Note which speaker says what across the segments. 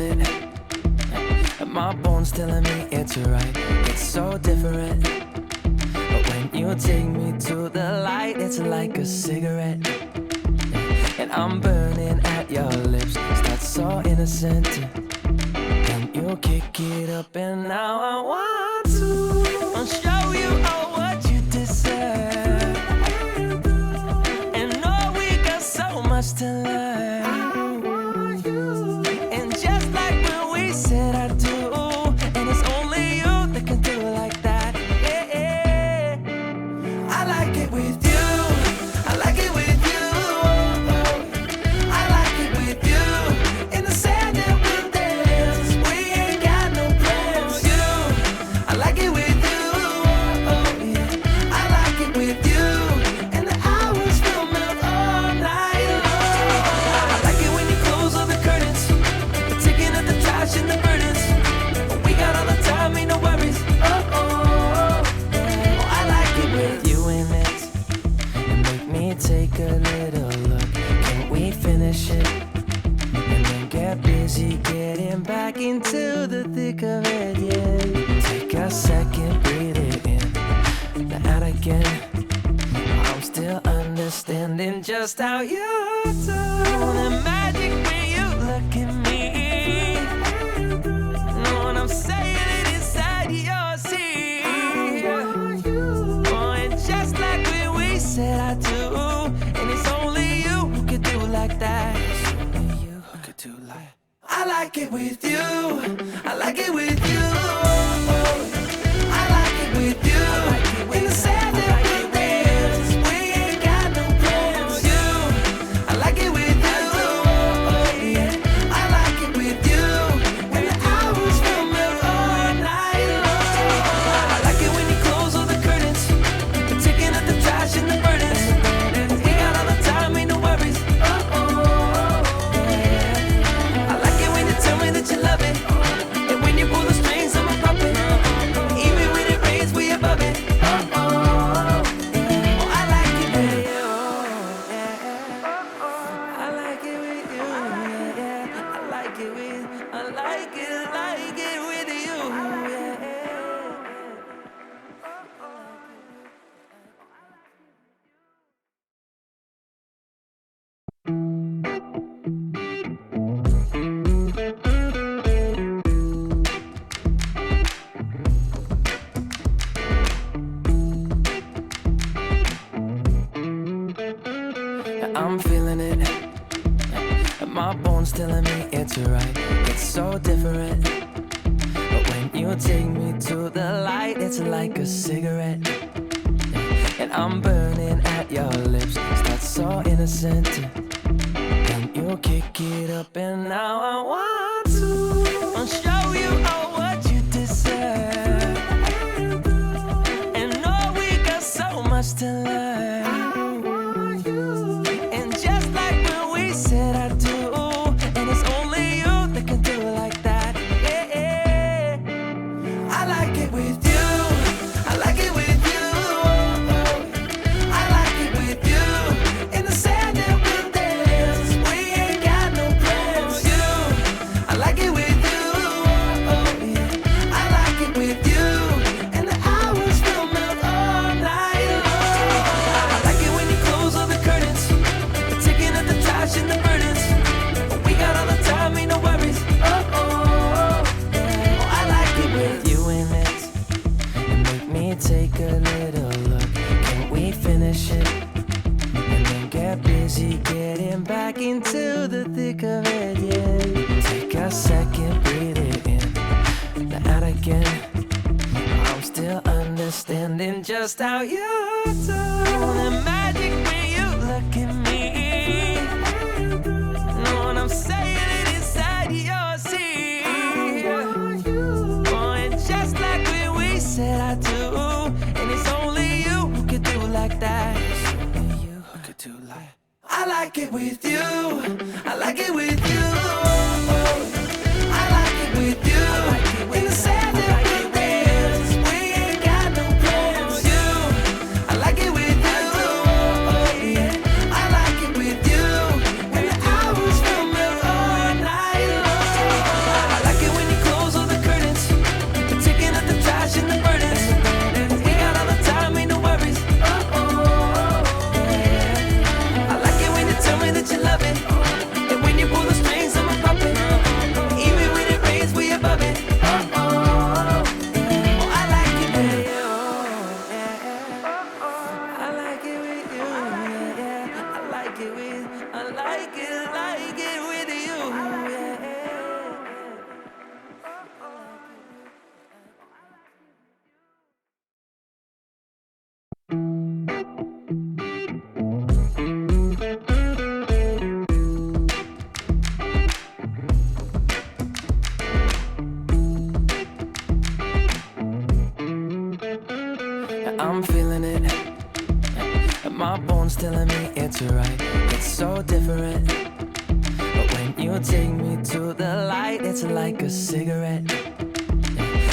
Speaker 1: it. My bones telling me it's right. It's so different. But when you take me to the light, it's like a cigarette. And I'm burning at your lips. Start so innocent. Then you kick it up, and now I want to show you all what you deserve. And know we got so much to learn. And just like when we said I do, and it's only you that can do it like that. Yeah, I like it with you. I like it with you. I like it with you. In the sand that we dance, we ain't got no plans. You, I like it with you. Yeah, I like it with you. And the hours will melt all night long. I like it when you close all the curtains, taking out the trash and the burdens. We got all the time, ain't no worries. I like it with you in it. And make me take a little look. Can we finish it? And then get busy getting back into the thick of it, yeah. Take a second, breathe it in. Now out again. I'm still understanding just how you do. The magic when you look at me. Know what I'm saying? It inside your seat. Oh, and just like when we said I do, and it's only you who could do it like that. It's only you who could do like. I like it with you. I like it with you. I like it with you. In the sand that we dance, we ain't got no plans. You, I like it with you. Yeah, I like it with you. And the hours will melt all night long. I like it when you close all the curtains, taking out the trash and the burdens. We got all the time, ain't no worries. I like it when you tell me that you love it, and when you pull the strings, I'm a puppet. Even when it rains, we above it. I like it with you. I like it with you. I like it with you. I'm feeling it. My bones telling me it's right. It's so different. But when you take me to the light, it's like a cigarette. And I'm burning at your lips. Start so innocent. Then you kick it up, and now I want to show you all what you deserve. And know we got so much to learn. And just like when we said I do, and it's only you that can do it like that. Yeah, I like it with you. I like it with you. I like it with you. In the sand that we dance, we ain't got no plans. You, I like it with you. Yeah, I like it with you. And the hours will melt all night long. I like it when you close all the curtains, taking out the trash and the burdens. We got all the time, ain't no worries. I like it with you in it. And make me take a little look. Can we finish it? And then get busy getting back into the thick of it, yeah. Take a second, breathe it in. Now out again. I'm still understanding just how you do. The magic when you look at me. Know what I'm saying? It inside your seat. Oh, and just like when we said I do, and it's only you who could do it like that. It's only you who could do like. I like it with you. I like it with you. I like it with you. In the sand that we dance, we ain't got no plans. You, I like it with you. Yeah, I like it with you. And the hours will melt all night long. I'm feeling it. My bones telling me it's right. It's so different. But when you take me to the light, it's like a cigarette.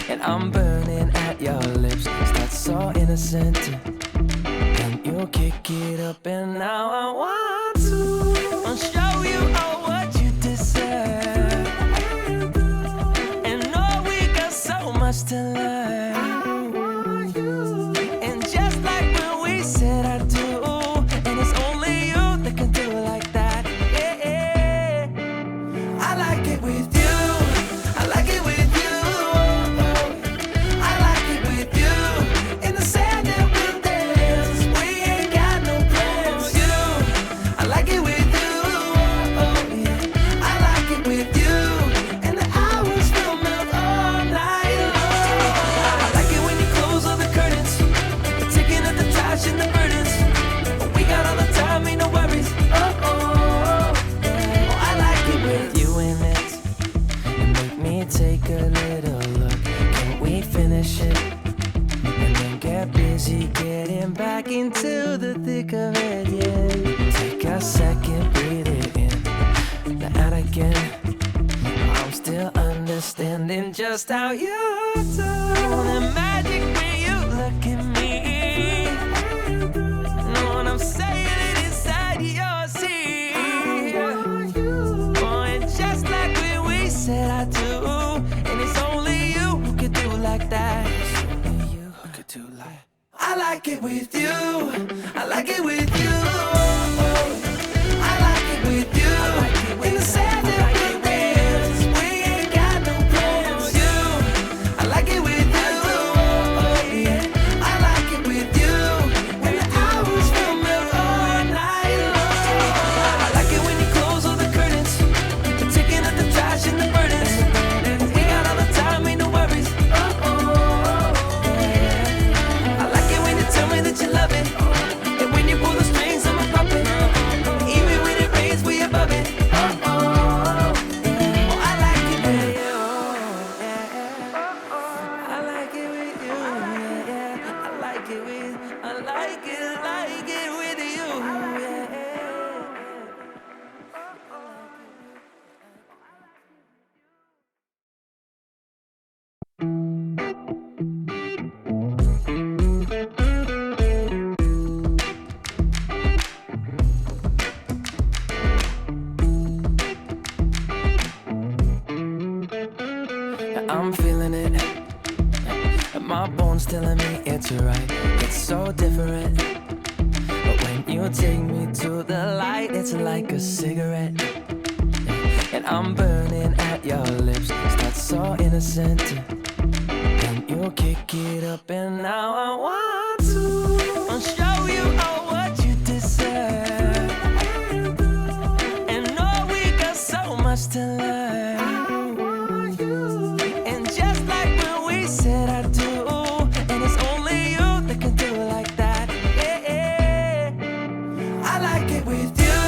Speaker 1: And I'm burning at your lips. Start so innocent. Then you kick it up, and now I want to show you all what you deserve. And know we got so much to learn. And just like when we said I do, and it's only you that can do it like that. Yeah, yeah. I like it with you. I like it with you. I like it with you. In the sand that we'll dance. We ain't got no plans. You, I like it with you. Yeah. I like it with you. And the hours will melt all night long. I like it when you close all the curtains, taking up the trash and the burdens. We got all the time, ain't no worries. Oh, I like it with you in it. And make me take a little look. Can we finish it? And then get busy getting back into the thick of it, yeah. Take a second, breathe it in. Now again, I'm still understanding just how you do. The magic when you look at me. Know what I'm saying? It inside your seat. Oh, and just like when we said I do, and it's only you who could do like that. You who could do like. I like it with you. I like it with you. I like it with you. In the sand that we dance. We ain't got no plans. You, I like it with you. Yeah. I like it with you. And the hours will melt all night long. I like it when you close all the curtains, taking up the trash and the burdens. We got all the time, ain't no worries. I like it when you tell me that you love it. And when you pull the strings, I'm a puppet. Even when it rains, we above it. I like it with you. I like it with you. I like it with. I like it with you. I'm feeling it. My bones telling me it's right. It's so different. But when you take me to the light, it's like a cigarette. And I'm burning at your lips. Start so innocent. Then you kick it up, and now I want to show you all what you deserve. And know we got so much to learn. And just like when we said I do, and it's only you that can do it like that. Yeah, yeah. I like it with you.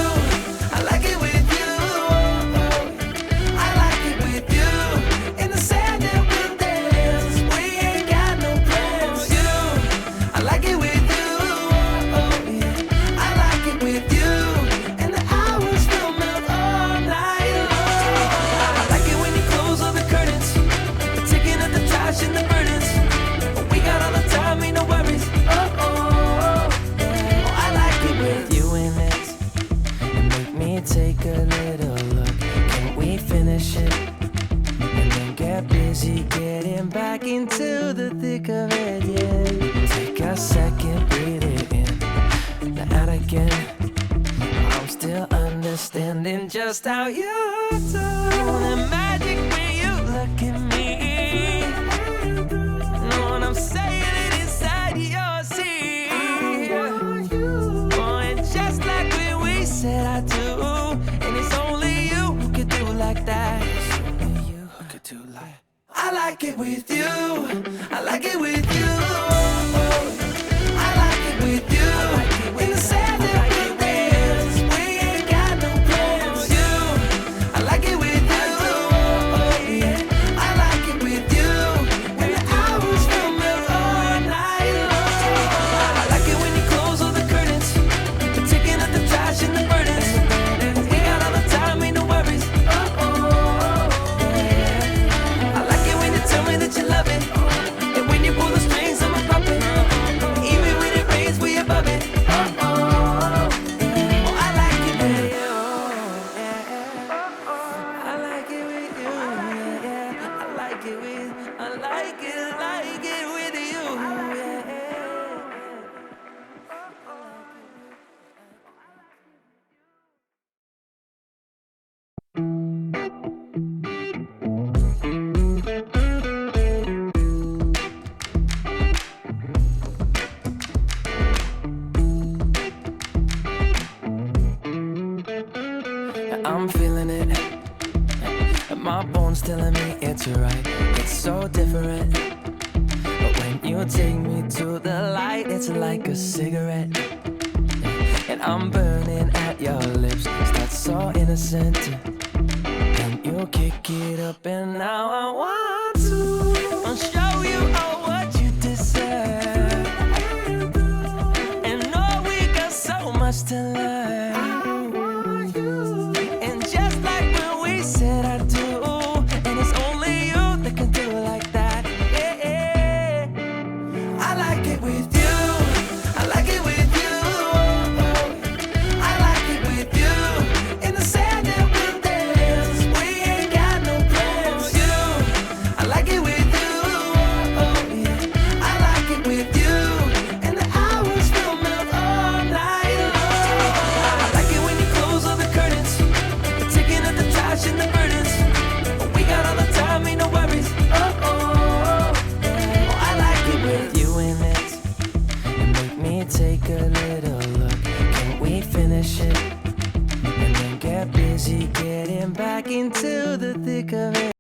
Speaker 1: I like it with you. I like it with you. In the sand that we'll dance. We ain't got no plans. You, I like it with you. Yeah. I like it with you. And the hours will melt all night long. I like it when you close all the curtains, taking up the trash and the burdens. We got all the time, ain't no worries. I like it with you in it. And make me take a little look. Can we finish it? And then get busy getting back into the thick of it, yeah. Take a second, breathe it in. Now again, I'm still understanding just how you do. The magic when you look at me. Know what I'm saying? It inside your seat. Oh, and just like when we said I do, and it's only you who could do like that. You who could do like. I like it with you. I like it with you. I like it with you. In the sand that we dance. We ain't got no plans. You, I like it with you. Yeah. I like it with you. And the hours will melt all night long. like it with you. Yeah. I'm feeling it. My bones telling me it's right. It's so different. But when you take me to the light, it's like a cigarette. And I'm burning at your lips. That's so innocent. And you kick it up, and now I want to show you all what you deserve. And know we got so much to learn. And just like when we said I do, and it's only you that can do it like that. Yeah. I like it with you. I like it with you. I like it with you. In the sand and with dance, we ain't got no plans. You, I like it with you. Yeah. I like it with you. And the hours will melt all night long. I like it when you close all the curtains, taking up the trash and the burdens. We got all the time, ain't no worries. I like it with you in it. And make me take a little look. Can we finish it? And then get busy getting back into the thick of it.